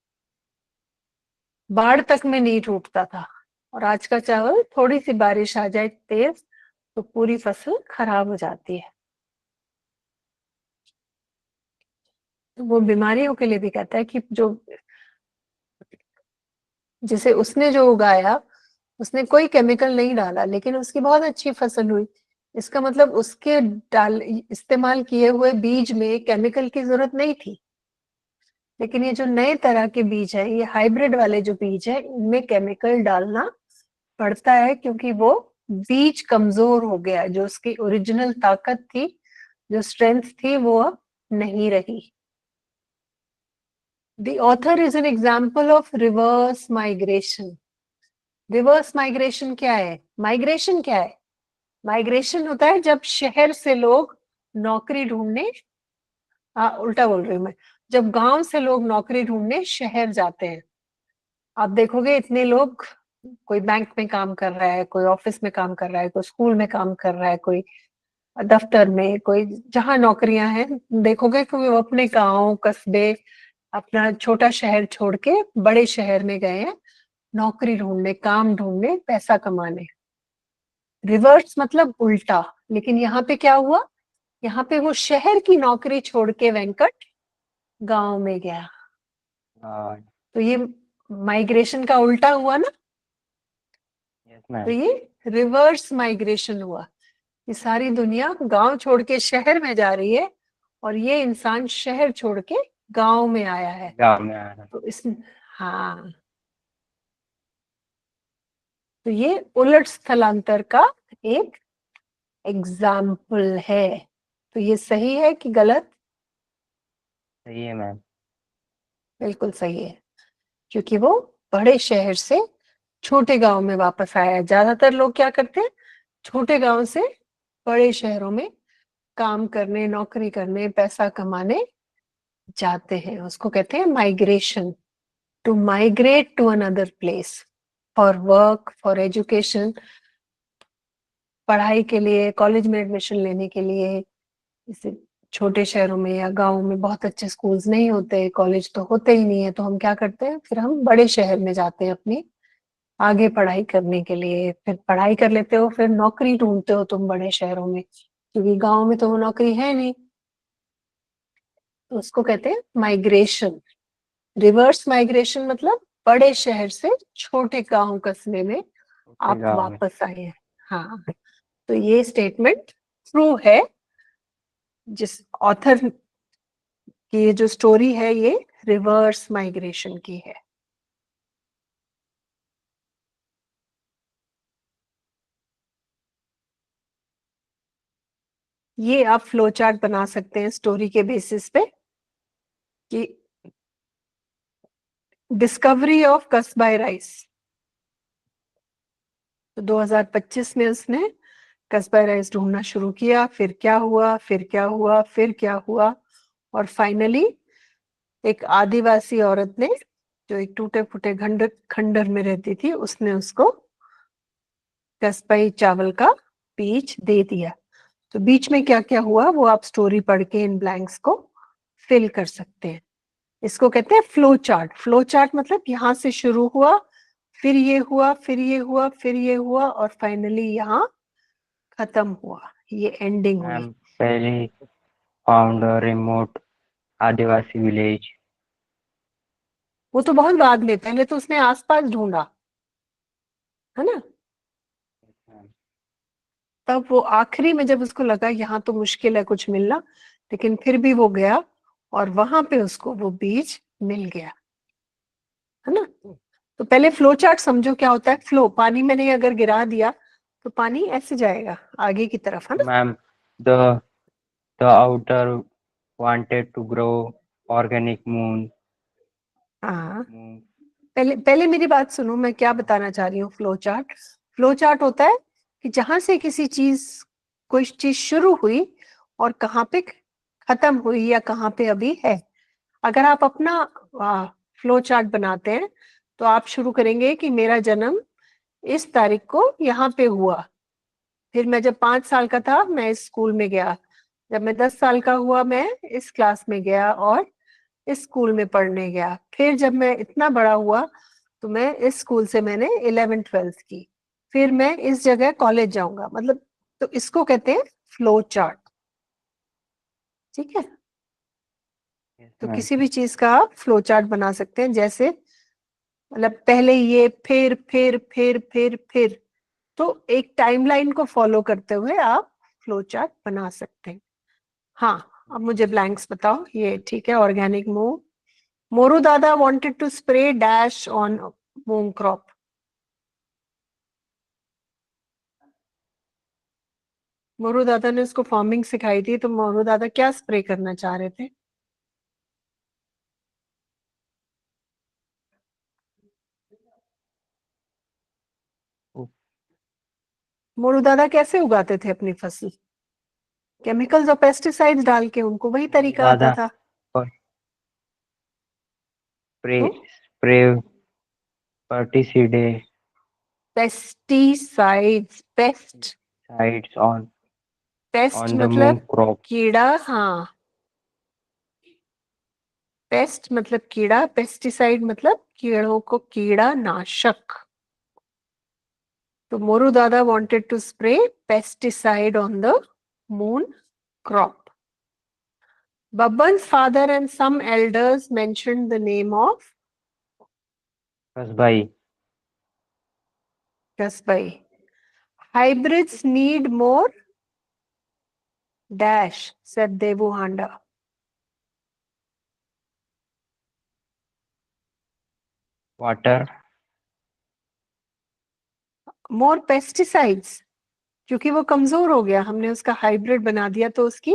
बाढ़ तक में नहीं टूटता था। और आज का चावल थोड़ी सी बारिश आ जाए तेज तो पूरी फसल खराब हो जाती है। तो वो बीमारियों के लिए भी कहता है कि जो, जिसे उसने जो उगाया उसने कोई केमिकल नहीं डाला लेकिन उसकी बहुत अच्छी फसल हुई, इसका मतलब उसके डाल इस्तेमाल किए हुए बीज में केमिकल की जरूरत नहीं थी। लेकिन ये जो नए तरह के बीज है, ये हाइब्रिड वाले जो बीज है, इनमें केमिकल डालना पड़ता है, क्योंकि वो बीज कमजोर हो गया, जो उसकी ओरिजिनल ताकत थी, जो स्ट्रेंथ थी, वो अब नहीं रही। The author is an example of reverse migration. Reverse migration क्या है? माइग्रेशन क्या है? माइग्रेशन होता है जब शहर से लोग नौकरी ढूंढने, उल्टा बोल रही हूँ मैं, जब गांव से लोग नौकरी ढूंढने शहर जाते हैं। आप देखोगे इतने लोग, कोई बैंक में काम कर रहा है, कोई ऑफिस में काम कर रहा है, कोई स्कूल में काम कर रहा है, कोई दफ्तर में, कोई जहां नौकरियां हैं, देखोगे कि वो अपने गांव कस्बे, अपना छोटा शहर छोड़ के बड़े शहर में गए हैं नौकरी ढूंढने, काम ढूंढने, पैसा कमाने। रिवर्स मतलब उल्टा। लेकिन यहाँ पे क्या हुआ, यहाँ पे वो शहर की नौकरी छोड़ के वेंकट गांव में गया। हाँ। तो ये माइग्रेशन का उल्टा हुआ ना, यस तो मैम। ये रिवर्स माइग्रेशन हुआ। ये सारी दुनिया गांव छोड़ के शहर में जा रही है और ये इंसान शहर छोड़ के गांव में आया है। गाँव में आ रहा। तो इस, हाँ, तो ये उलट स्थलांतर का एक एग्जाम्पल है। तो ये सही है कि गलत? सही है मैम। बिल्कुल सही है, क्योंकि वो बड़े शहर से छोटे गांव में वापस आया। ज्यादातर लोग क्या करते हैं, छोटे गांव से बड़े शहरों में काम करने, नौकरी करने, पैसा कमाने जाते हैं। उसको कहते हैं migration. To migrate to another place for work, for education, पढ़ाई के लिए, कॉलेज में एडमिशन लेने के लिए। जैसे छोटे शहरों में या गांव में बहुत अच्छे स्कूल्स नहीं होते, कॉलेज तो होते ही नहीं है, तो हम क्या करते हैं, फिर हम बड़े शहर में जाते हैं अपनी आगे पढ़ाई करने के लिए। फिर पढ़ाई कर लेते हो, फिर नौकरी ढूंढते हो तुम बड़े शहरों में, क्योंकि गांव में तो वो नौकरी है नहीं। तो उसको कहते हैं माइग्रेशन। रिवर्स माइग्रेशन मतलब बड़े शहर से छोटे गांव कस्बे में छोटे आप गाँव में। वापस आए हैं। हाँ, तो ये स्टेटमेंट ट्रू है। जिस ऑथर की ये जो स्टोरी है, ये रिवर्स माइग्रेशन की है। ये आप फ्लो चार्ट बना सकते हैं स्टोरी के बेसिस पे कि डिस्कवरी ऑफ कसबाई राइस। तो 2025 में उसने कसबाई राइस ढूंढना शुरू किया। फिर क्या हुआ, फिर क्या हुआ, फिर क्या हुआ, और फाइनली एक आदिवासी औरत ने, जो एक टूटे फूटे खंडर खंडर में रहती थी, उसने उसको कसबाई चावल का बीज दे दिया। तो बीच में क्या क्या हुआ वो आप स्टोरी पढ़ के इन ब्लैंक्स को फिल कर सकते हैं। इसको कहते हैं फ्लो चार्ट। फ्लो चार्ट मतलब यहाँ से शुरू हुआ, फिर ये हुआ, फिर ये हुआ, फिर ये हुआ, और फाइनली यहाँ खत्म हुआ, ये एंडिंग हुई। मैम पहले found a remote Adivasi village. वो तो बहुत बाद में, पहले तो उसने आसपास ढूंढा, है ना। तब वो आखिरी में जब उसको लगा यहाँ तो मुश्किल है कुछ मिलना, लेकिन फिर भी वो गया और वहां पे उसको वो बीज मिल गया, है ना। तो पहले फ्लो चार्ट समझो क्या होता है। फ्लो, पानी मैंने अगर गिरा दिया तो पानी ऐसे जाएगा आगे की तरफ, है ना। Ma'am the the outer wanted to grow organic moon. हाँ, पहले पहले मेरी बात सुनो, मैं क्या बताना चाह रही हूँ। फ्लो चार्ट, फ्लो चार्ट होता है कि जहां से किसी चीज, कोई चीज शुरू हुई और कहाँ पे खत्म हुई या कहाँ पे अभी है। अगर आप अपना फ्लो चार्ट बनाते हैं तो आप शुरू करेंगे कि मेरा जन्म इस तारीख को यहाँ पे हुआ। फिर मैं जब 5 साल का था मैं इस स्कूल में गया। जब मैं 10 साल का हुआ मैं इस क्लास में गया और इस स्कूल में पढ़ने गया। फिर जब मैं इतना बड़ा हुआ तो मैं इस स्कूल से मैंने 11th 12th की। फिर मैं इस जगह कॉलेज जाऊंगा, मतलब। तो इसको कहते हैं फ्लो चार्ट। ठीक है, यस तो मैम। किसी भी चीज का आप फ्लो चार्ट बना सकते हैं। जैसे मतलब पहले ये, फिर, तो एक टाइमलाइन को फॉलो करते हुए आप फ्लो चार्ट बना सकते हैं। हाँ, अब मुझे ब्लैंक्स बताओ। ये ठीक है, organic move. Moru Dada wanted to spray dash on moong crop. Moru Dada ने उसको फार्मिंग सिखाई थी, तो मोरू दादा क्या स्प्रे करना चाह रहे थे? मोरू दादा कैसे उगाते थे अपनी फसल? केमिकल्स और पेस्टिसाइड्स डाल के, उनको वही तरीका आता ज्यादा था। स्प्रे तो spray pesticide pesticides, pest, sides pest on the moong मतलब क्रॉप। कीड़ा, हाँ। पेस्ट मतलब कीड़ा, पेस्टिसाइड मतलब कीड़ों को कीड़ा नाशक। So Moru Dada wanted to spray pesticide on the moon crop. Babban's father and some elders mentioned the name of Kasbai. Kasbai. Hybrids need more dash, said Devu Handa. Water. More pesticides. क्योंकि वो कमजोर हो गया, हमने उसका hybrid बना दिया तो उसकी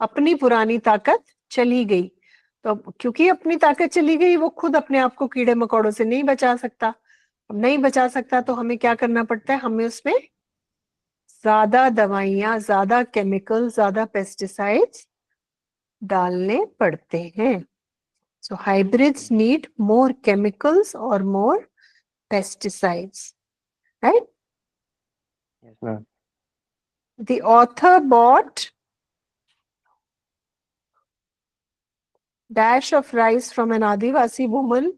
अपनी पुरानी ताकत चली गई। तो क्योंकि अपनी ताकत चली गई, वो खुद अपने आप को कीड़े मकोड़ों से नहीं बचा सकता। अब नहीं बचा सकता तो हमें क्या करना पड़ता है, हमें उसमें ज्यादा दवाइयां, ज्यादा केमिकल, ज्यादा पेस्टिसाइड्स डालने पड़ते हैं। So hybrids need more chemicals और more pesticides, right? Yes, ma'am. The author bought dash of rice from an Adivasi woman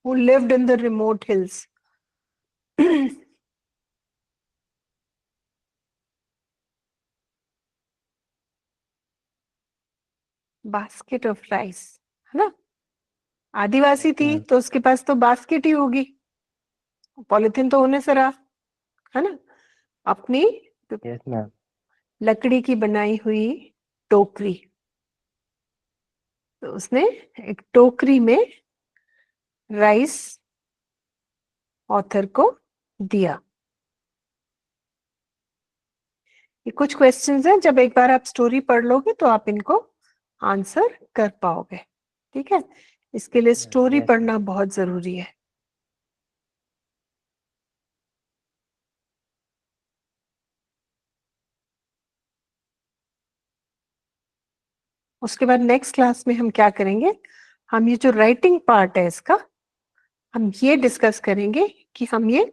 who lived in the remote hills. Basket of rice, है ना? आदिवासी थी तो उसके पास तो बास्केट ही होगी, पॉलिथीन तो होने से रहा, है ना? अपनी Yes, ma'am. लकड़ी की बनाई हुई टोकरी, तो उसने एक टोकरी में राइस ऑथर को दिया। ये कुछ क्वेश्चंस हैं, जब एक बार आप स्टोरी पढ़ लोगे तो आप इनको आंसर कर पाओगे, ठीक है? इसके लिए स्टोरी yes, पढ़ना बहुत जरूरी है। उसके बाद नेक्स्ट क्लास में हम क्या करेंगे, हम ये जो राइटिंग पार्ट है इसका, हम ये डिस्कस करेंगे कि हम ये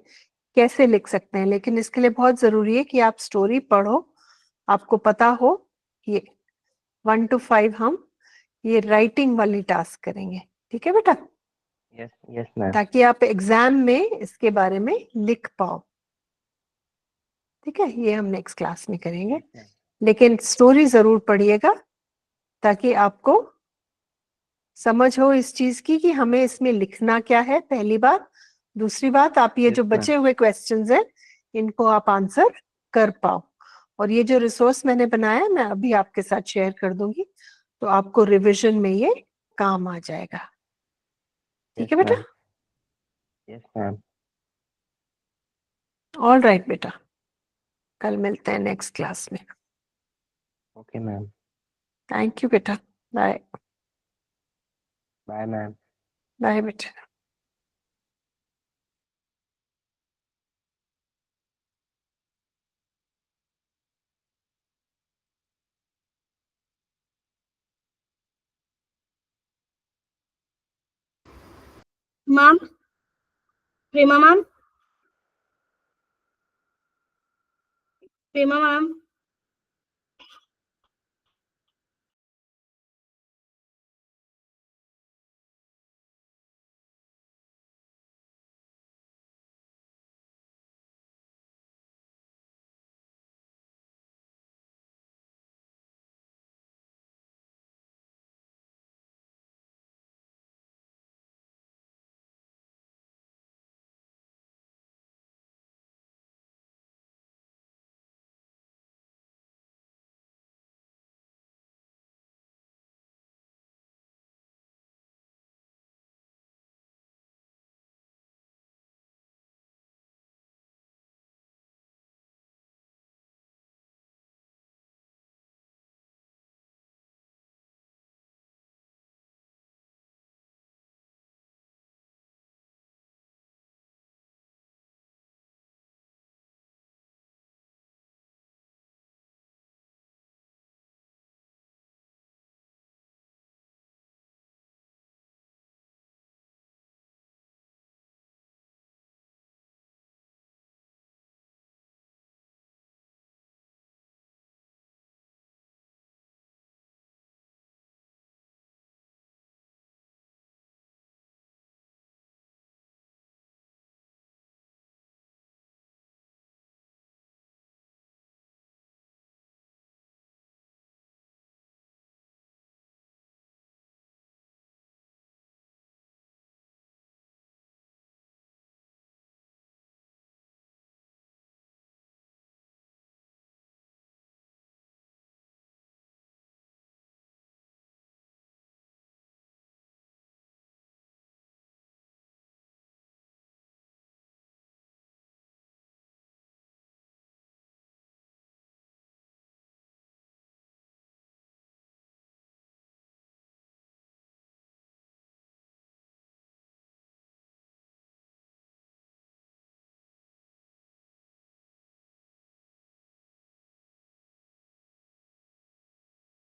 कैसे लिख सकते हैं। लेकिन इसके लिए बहुत जरूरी है कि आप स्टोरी पढ़ो, आपको पता हो। ये 1 to 5 हम ये राइटिंग वाली टास्क करेंगे, ठीक है बेटा? Yes, yes, ma'am. ताकि आप एग्जाम में इसके बारे में लिख पाओ, ठीक है? ये हम नेक्स्ट क्लास में करेंगे। Yes, ma'am. लेकिन स्टोरी जरूर पढ़िएगा ताकि आपको समझ हो इस चीज की कि हमें इसमें लिखना क्या है, पहली बात। दूसरी बात, आप ये Yes, जो ma'am. बचे हुए क्वेश्चंस हैं इनको आप आंसर कर पाओ। और ये जो रिसोर्स मैंने बनाया मैं अभी आपके साथ शेयर कर दूंगी, तो आपको रिवीजन में ये काम आ जाएगा, ठीक है Yes, बेटा? ma'am. Yes, ma'am. All right बेटा, कल मिलते हैं नेक्स्ट क्लास में। Okay, ma'am. थैंक यू बेटा, बाय। Bye, ma'am. बाय बेटा। मैम, प्रेमा मैम, प्रेमा मैम।